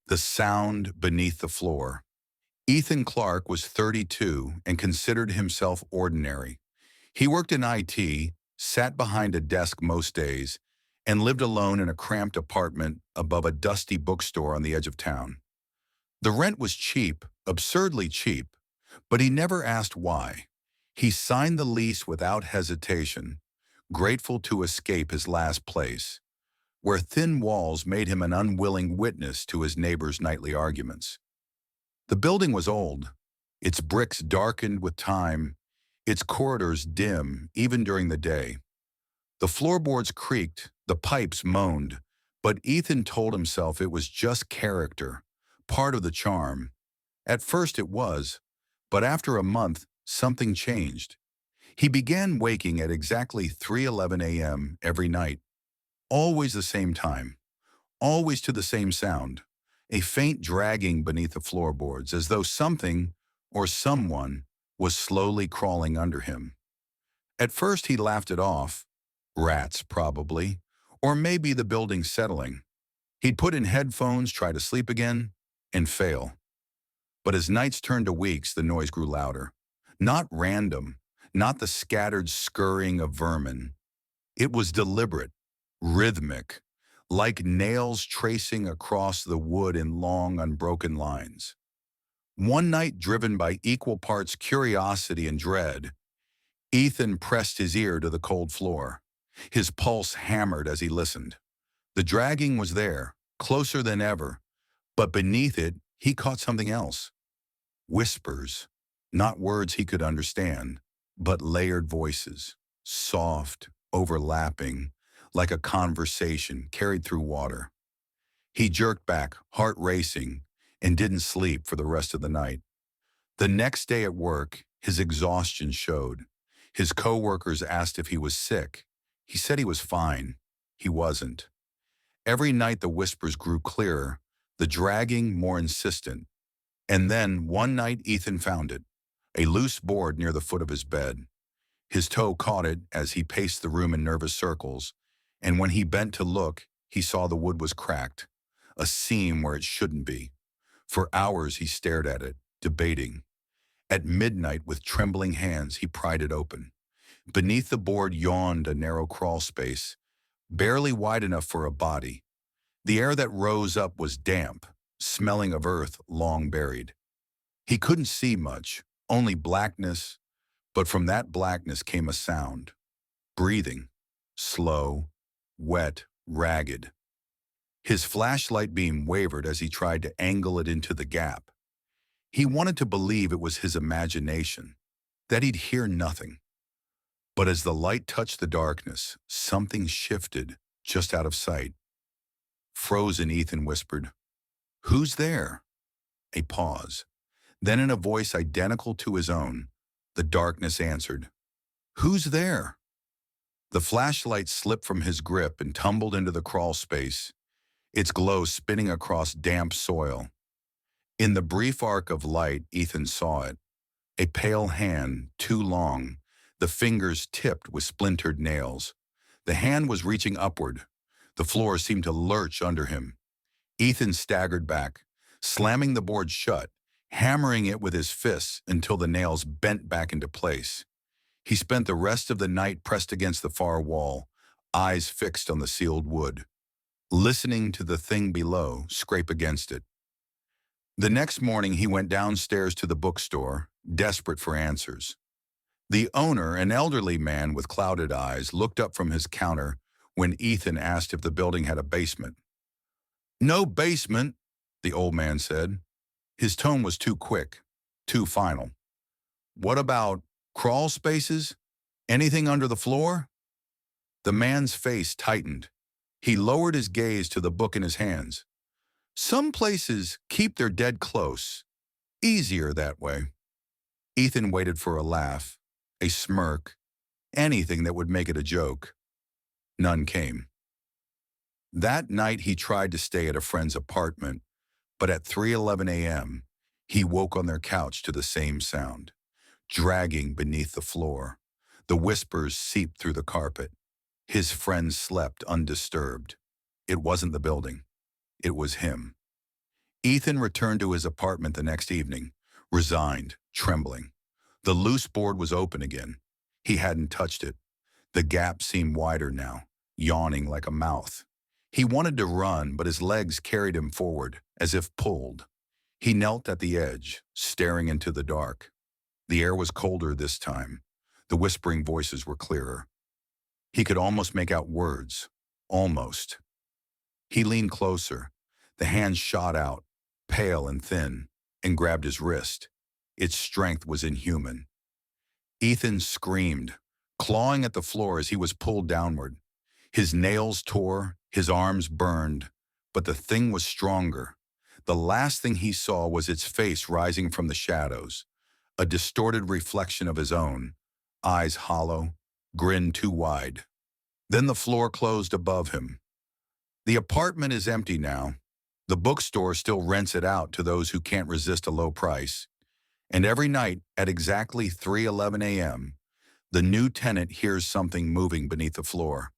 The sound beneath the floor. Ethan Clark was 32 and considered himself ordinary. He worked in IT, sat behind a desk most days, and lived alone in a cramped apartment above a dusty bookstore on the edge of town. The rent was cheap, absurdly cheap, but he never asked why. He signed the lease without hesitation, grateful to escape his last place, where thin walls made him an unwilling witness to his neighbors' nightly arguments. The building was old, its bricks darkened with time, its corridors dim even during the day. The floorboards creaked, the pipes moaned, but Ethan told himself it was just character, part of the charm. At first it was, but after a month, something changed. He began waking at exactly 3:11 a.m. every night, always the same time, always to the same sound, a faint dragging beneath the floorboards, as though something or someone was slowly crawling under him. At first he laughed it off, rats probably, or maybe the building settling. He'd put in headphones, try to sleep again, and fail. But as nights turned to weeks, the noise grew louder. Not random, not the scattered scurrying of vermin. It was deliberate, rhythmic, like nails tracing across the wood in long, unbroken lines. One night, driven by equal parts curiosity and dread, Ethan pressed his ear to the cold floor. His pulse hammered as he listened. The dragging was there, closer than ever, but beneath it, he caught something else. Whispers, not words he could understand, but layered voices, soft, overlapping, like a conversation carried through water. He jerked back, heart racing, and didn't sleep for the rest of the night. The next day at work, his exhaustion showed. His coworkers asked if he was sick. He said he was fine. He wasn't. Every night the whispers grew clearer, the dragging more insistent. And then, one night, Ethan found it, a loose board near the foot of his bed. His toe caught it as he paced the room in nervous circles, and when he bent to look, he saw the wood was cracked, a seam where it shouldn't be. For hours he stared at it, debating. At midnight, with trembling hands, he pried it open. Beneath the board yawned a narrow crawl space, barely wide enough for a body. The air that rose up was damp, smelling of earth long buried. He couldn't see much, only blackness, but from that blackness came a sound. Breathing, slow, wet, ragged. His flashlight beam wavered as he tried to angle it into the gap. He wanted to believe it was his imagination, that he'd hear nothing. But as the light touched the darkness, something shifted just out of sight. Frozen, Ethan whispered, "Who's there?" A pause. Then in a voice identical to his own, the darkness answered, "Who's there?" The flashlight slipped from his grip and tumbled into the crawl space, its glow spinning across damp soil. In the brief arc of light, Ethan saw it, a pale hand, too long, the fingers tipped with splintered nails. The hand was reaching upward. The floor seemed to lurch under him. Ethan staggered back, slamming the board shut, hammering it with his fists until the nails bent back into place. He spent the rest of the night pressed against the far wall, eyes fixed on the sealed wood, listening to the thing below scrape against it. The next morning he went downstairs to the bookstore, desperate for answers. The owner, an elderly man with clouded eyes, looked up from his counter when Ethan asked if the building had a basement. "No basement," the old man said. His tone was too quick, too final. "What about crawl spaces? Anything under the floor?" The man's face tightened. He lowered his gaze to the book in his hands. "Some places keep their dead close. Easier that way." Ethan waited for a laugh, a smirk, anything that would make it a joke. None came. That night he tried to stay at a friend's apartment, but at 3:11 a.m., he woke on their couch to the same sound, dragging beneath the floor. The whispers seeped through the carpet. His friend slept undisturbed. It wasn't the building. It was him. Ethan returned to his apartment the next evening, resigned, trembling. The loose board was open again. He hadn't touched it. The gap seemed wider now, yawning like a mouth. He wanted to run, but his legs carried him forward, as if pulled. He knelt at the edge, staring into the dark. The air was colder this time. The whispering voices were clearer. He could almost make out words. Almost. He leaned closer. The hand shot out, pale and thin, and grabbed his wrist. Its strength was inhuman. Ethan screamed, clawing at the floor as he was pulled downward. His nails tore, his arms burned, but the thing was stronger. The last thing he saw was its face rising from the shadows, a distorted reflection of his own, eyes hollow, grin too wide. Then the floor closed above him. The apartment is empty now. The bookstore still rents it out to those who can't resist a low price. And every night at exactly 3:11 a.m., the new tenant hears something moving beneath the floor.